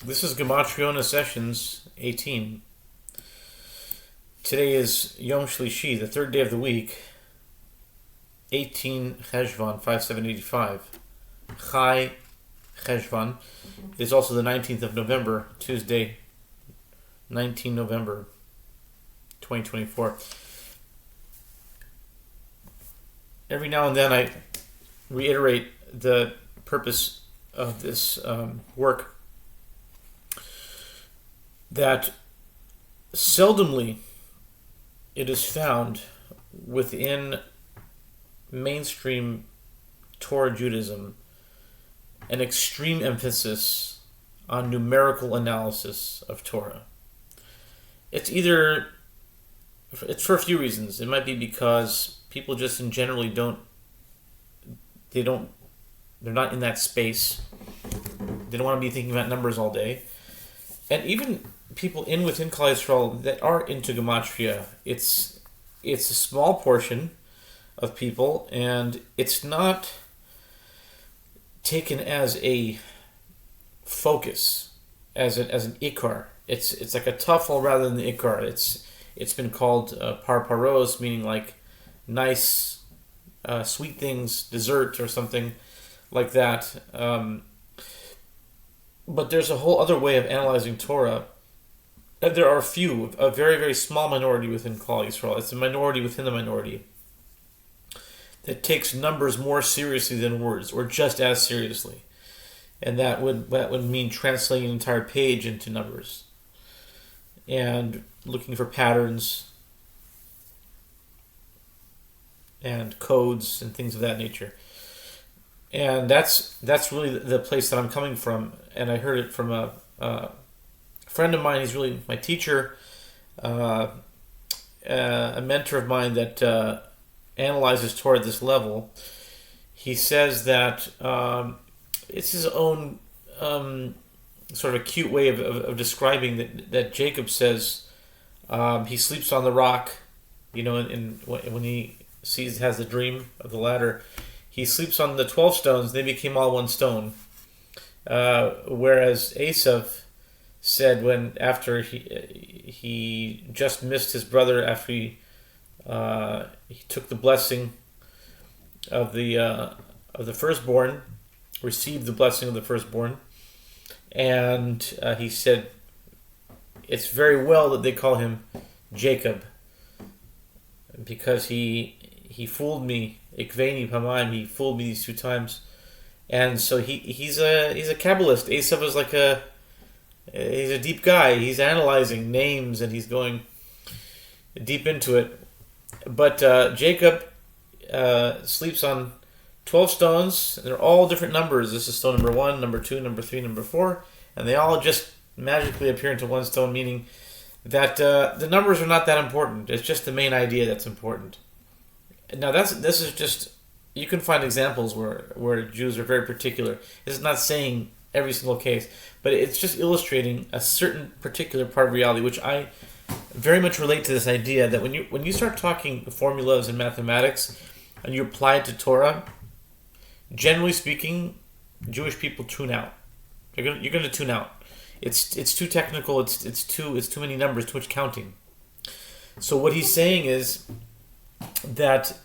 This is Gematriona Sessions 18. Today is Yom Shlishi, the third day of the week, 18 Cheshvan 5785. Chai Cheshvan is also the 19th of November, Tuesday, 19 November 2024. Every now and then I reiterate the purpose of this work, that seldomly it is found within mainstream Torah Judaism an extreme emphasis on numerical analysis of Torah. It's for a few reasons. It might be because people just in generally they're not in that space. They don't want to be thinking about numbers all day. And even people within Klal Yisrael that are into Gematria, it's a small portion of people, and it's not taken as a focus, as an ikar. It's like a tafel rather than the ikar. It's been called parparos, meaning like nice, sweet things, dessert or something like that. But there's a whole other way of analyzing Torah. There are a very, very small minority within Klal Yisrael. It's a minority within the minority that takes numbers more seriously than words, or just as seriously. And that would mean translating an entire page into numbers and looking for patterns and codes and things of that nature. And that's really the place that I'm coming from. And I heard it from a friend of mine. He's really my teacher, a mentor of mine that analyzes Torah at this level. He says that it's his own sort of a cute way of describing that Jacob says he sleeps on the rock, and when he has the dream of the ladder, he sleeps on the 12 stones. They became all one stone. Whereas Esav said after he just missed his brother, after he took the blessing of the firstborn, received the blessing of the firstborn, and he said, "It's very well that they call him Jacob, because he fooled me. Ikveni pamayim, he fooled me these two times." And so he's a Kabbalist. Esav is he's a deep guy. He's analyzing names and he's going deep into it. But Jacob sleeps on 12 stones. They're all different numbers. This is stone number 1, number 2, number 3, number 4, and they all just magically appear into one stone, meaning that the numbers are not that important. It's just the main idea that's important. Now this is just, you can find examples where Jews are very particular. This is not saying every single case, but it's just illustrating a certain particular part of reality, which I very much relate to this idea that when you start talking formulas in mathematics and you apply it to Torah, generally speaking, Jewish people tune out. You're going to tune out. It's too technical. It's too many numbers, too much counting. So what he's saying is that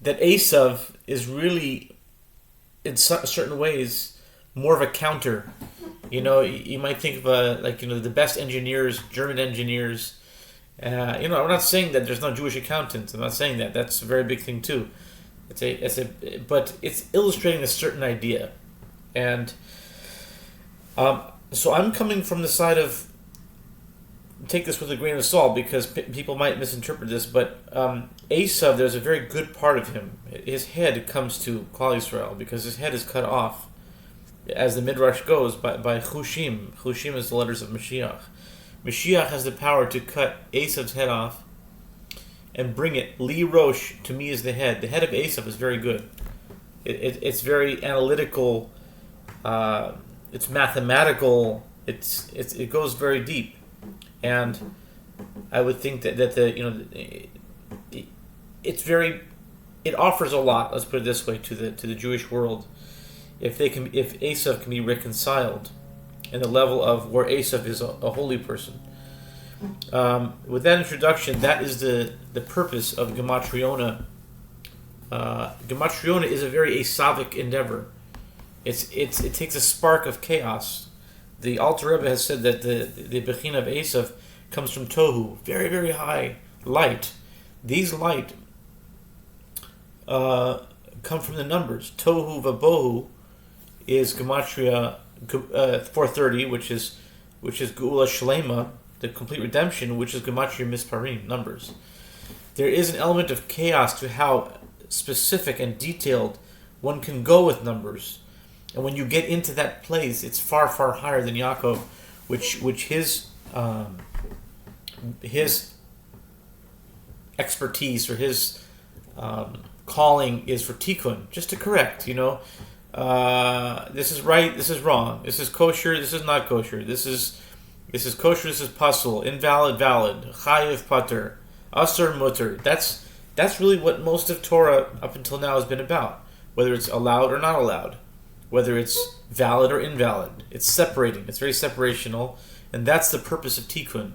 Esav is really, in certain ways, more of a counter. You might think of the best engineers, German engineers. I'm not saying that there's no Jewish accountants. I'm not saying that. That's a very big thing too. But it's illustrating a certain idea, and so I'm coming from the side of, take this with a grain of salt, because people might misinterpret this, but Esav, there's a very good part of him. His head comes to Klal Yisrael because his head is cut off, as the Midrash goes, by Chushim. Chushim is the letters of Mashiach. Mashiach has the power to cut Esav's head off and bring it, Li Rosh, to me is the head. The head of Esav is very good. It's very analytical. It's mathematical. It goes very deep. And I would think that it offers a lot. Let's put it this way, to the Jewish world, if Esav can be reconciled and the level of where Esav is a holy person. With that introduction, that is the purpose of Gematriona. Gematriona is a very Esavic endeavor. It takes a spark of chaos. The Alter Rebbe has said that the Bechina of Esav comes from Tohu, very, very high light. These light come from the numbers. Tohu Vabohu is Gematria 430, which is Geula Shlema, the complete redemption, which is Gematria Misparim, numbers. There is an element of chaos to how specific and detailed one can go with numbers. And when you get into that place, it's far, far higher than Yaakov, which his expertise or his calling is for tikkun, just to correct. This is right, this is wrong. This is kosher, this is not kosher. This is kosher, this is pasul, invalid, valid, chayiv, pater, asur, mutter. That's really what most of Torah up until now has been about. Whether it's allowed or not allowed, whether it's valid or invalid. It's separating. It's very separational, and that's the purpose of tikkun.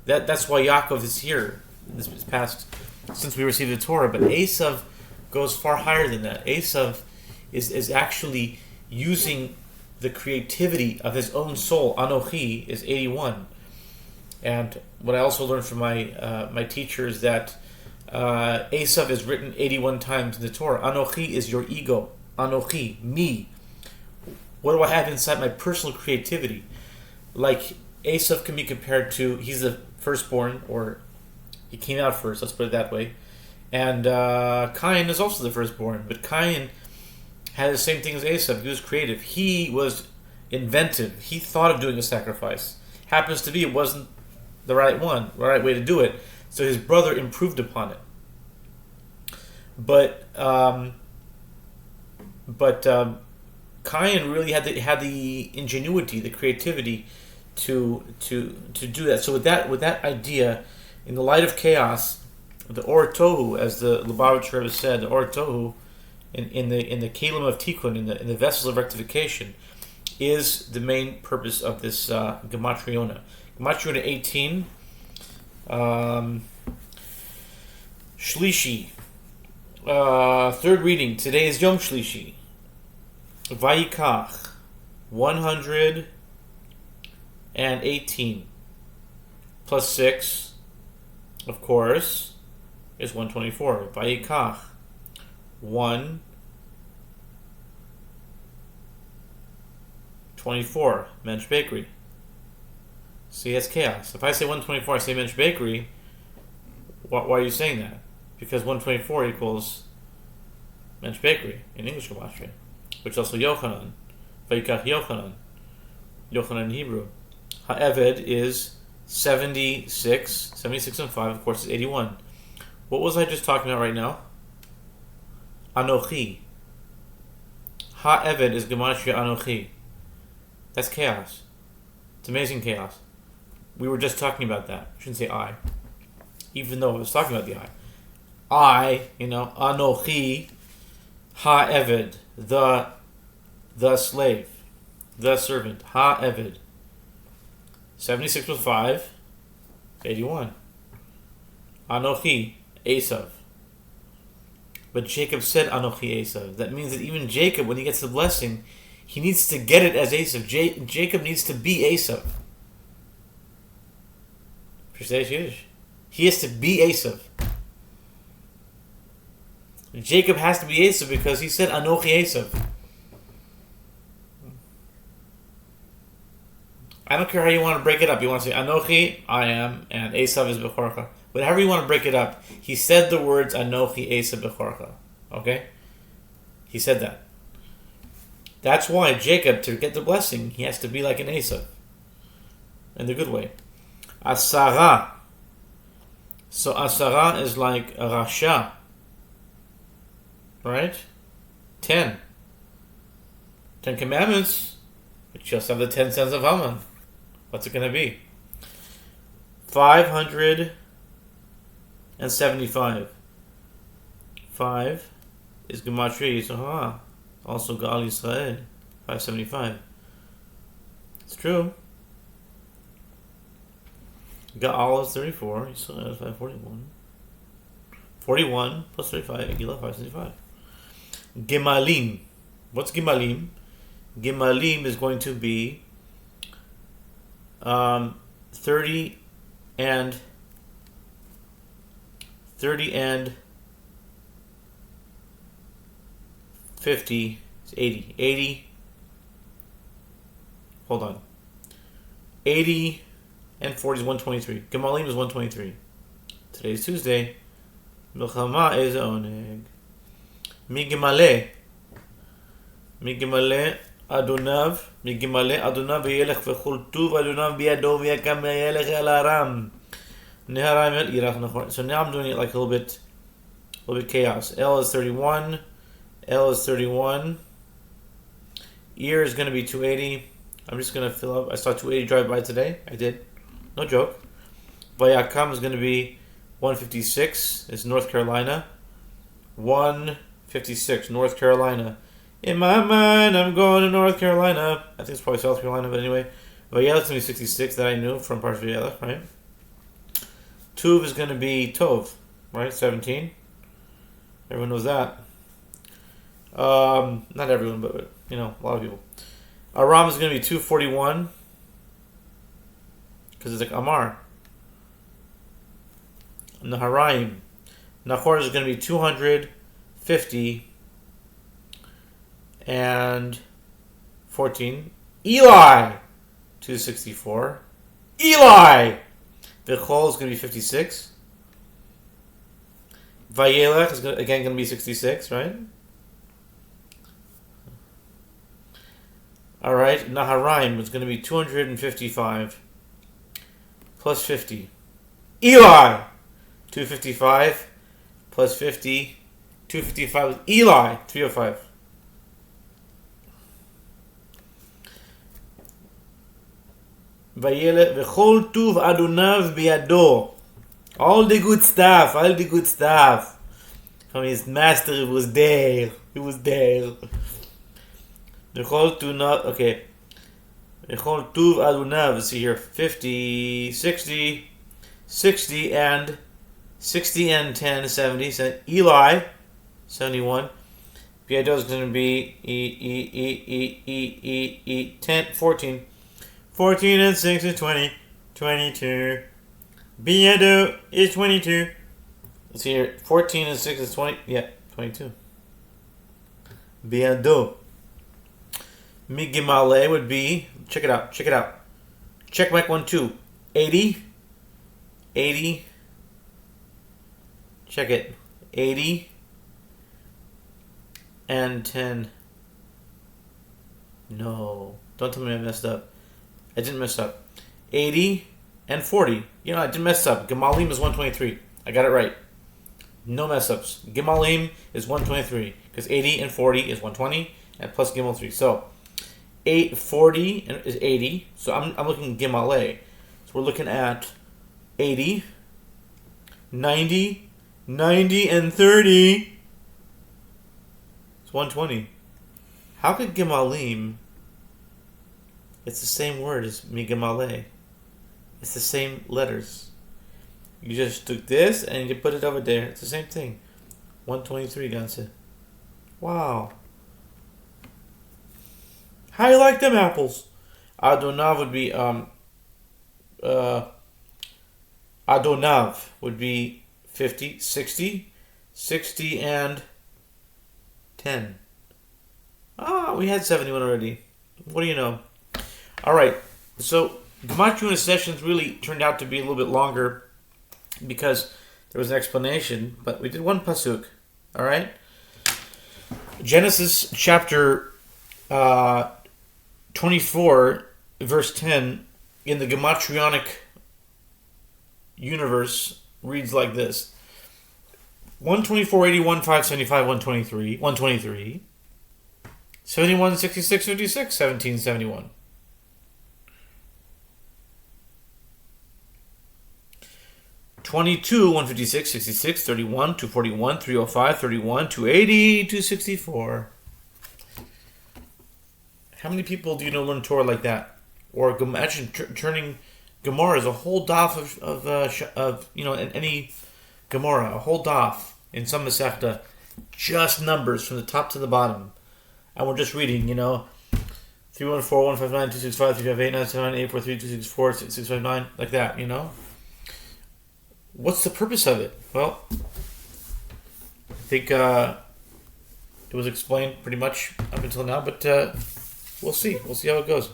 That's why Yaakov is here. This past since we received the Torah, but Esav goes far higher than that. Esav is actually using the creativity of his own soul. Anochi is 81, and what I also learned from my teacher is that Esav is written 81 times in the Torah. Anochi is your ego. Anochi, me. What do I have inside my personal creativity? Like Esav can be compared to, he's the firstborn, or he came out first, let's put it that way. And Cain is also the firstborn, but Cain had the same thing as Esav. He was creative. He was inventive. He thought of doing a sacrifice. Happens to be it wasn't the right way to do it. So his brother improved upon it. But Cain really had the ingenuity, the creativity to do that. So with that idea, in the light of chaos, the Or Tohu, as the Lubavitch Rebbe said, the Or Tohu, in the Kalim of Tikkun, in the vessels of rectification, is the main purpose of this Gematriona. Gematriona 18, Shlishi, third reading. Today is Yom Shlishi. Vayikach, 118, plus 6, of course, is 124. Vayikach, 124, Mensch Bakery. See, that's chaos. If I say 124, I say Mensch Bakery, why are you saying that? Because 124 equals Mensch Bakery in English Gematria, which is also Yochanan. Vayikach Yochanan. Yochanan in Hebrew. Ha'eved is 76. 76 and 5, of course, is 81. What was I just talking about right now? Anochi. Ha'eved is Gematria Anochi. That's chaos. It's amazing chaos. We were just talking about that. I shouldn't say I. Even though I was talking about the I, Anochi, Ha'eved, the slave, the servant, Ha'eved. 76 plus 5, 81. Anochi, Esav. But Jacob said Anochi Esav. That means that even Jacob, when he gets the blessing, he needs to get it as Esav. Jacob needs to be Esav. He has to be Esav. Jacob has to be Esav because he said Anochi Esav. I don't care how you want to break it up. You want to say Anochi, I am, and Esav is Bechorcha. Whatever you want to break it up, he said the words Anochi Esav Bechorcha. Okay? He said that. That's why Jacob, to get the blessing, he has to be like an Esav. In the good way. Asara. So Asara is like a Rasha. Right? 10. 10 Commandments. It just have the 10 sons of Haman. What's it going to be? 575. 5 is Gematria Yisroha. Also Gal Yisrael. 575. It's true. Ga'al is 34. You still have 541. 41 plus 35. Gila 575. Gemalim. What's Gemalim? Gemalim is going to be 30 and 50 is 80. 80. Hold on. 80 and 40 is 123. Gemalim is 123. Today's Tuesday. Milchama is oneg. Migimale Adonav. Migimale Adonav v'yelech v'chol tuv Adonav biyado v'yakam v'yelech el aram. Neharam el irach nachor. So now I'm doing it like a little bit chaos. L is 31. L is 31. Ear is going to be 280. I'm just going to fill up. I saw 280 drive by today. I did. No joke. Vayakam is going to be 156. It's North Carolina. 156, North Carolina. In my mind, I'm going to North Carolina. I think it's probably South Carolina, but anyway. Vayelech is going to be 66. That I knew from Parshas Vayelech, right? Tuv is going to be Tov, right? 17. Everyone knows that. Not everyone, but a lot of people. Aram is going to be 241 because it's like Amar. Naharaim. Nahor is going to be 250 and 14. Eli 264. Eli. Vichol is going to be 56. Vayelech is going to be 66, right? All right, Naharaim is going to be 255 plus 50. Eli, 255 plus 50, 255 with Eli, 305. Vayelech v'chol tuv adonav biyado. All the good stuff. From his master, it was there. V'chol tuv adonav. See here, 50, 60, 60 and 10, 70. So Eli, 71. Biyado is going to be 10, 14. 14 and 6 is 20. 22. Biyado is 22. Let's see here. 14 and 6 is 20. Yeah, 22. Biyado. Migimale would be, check it out. Check mic 1, 2. 80. 80. Check it. 80 and 10. No. Don't tell me I messed up. I didn't mess up. 80 and 40. I didn't mess up. Gemalim is 123. I got it right. No mess ups. Gemalim is 123. Because 80 and 40 is 120. And plus Gimel 3. So 40 is 80. So I'm looking Gemale. So we're looking at 80, 90 and 30. It's 120. How could Gemalim... It's the same word as Migamale. It's the same letters. You just took this and you put it over there. It's the same thing. 123, Ganse. Wow. How you like them apples? Adonav would be Adonav would be 50, 60 and 10. We had 71 already. What do you know? All right, so Gematriona Sessions really turned out to be a little bit longer because there was an explanation, but we did one pasuk. All right, Genesis chapter 24, verse 10, in the Gematrionic universe reads like this: 124, 81, 575, 123, 123, 71, 66, 56, 17, 71. 22, 156, 66, 31, 241, 305, 31, 280, 264. How many people do you know learn Torah like that? Or imagine turning Gemara is a whole daf of in any Gemara, a whole daf in some Masechta, just numbers from the top to the bottom, and we're just reading, 314, 159, 265, 358, 979, 843, 264, 659, like that, What's the purpose of it? Well, I think it was explained pretty much up until now, but we'll see. We'll see how it goes.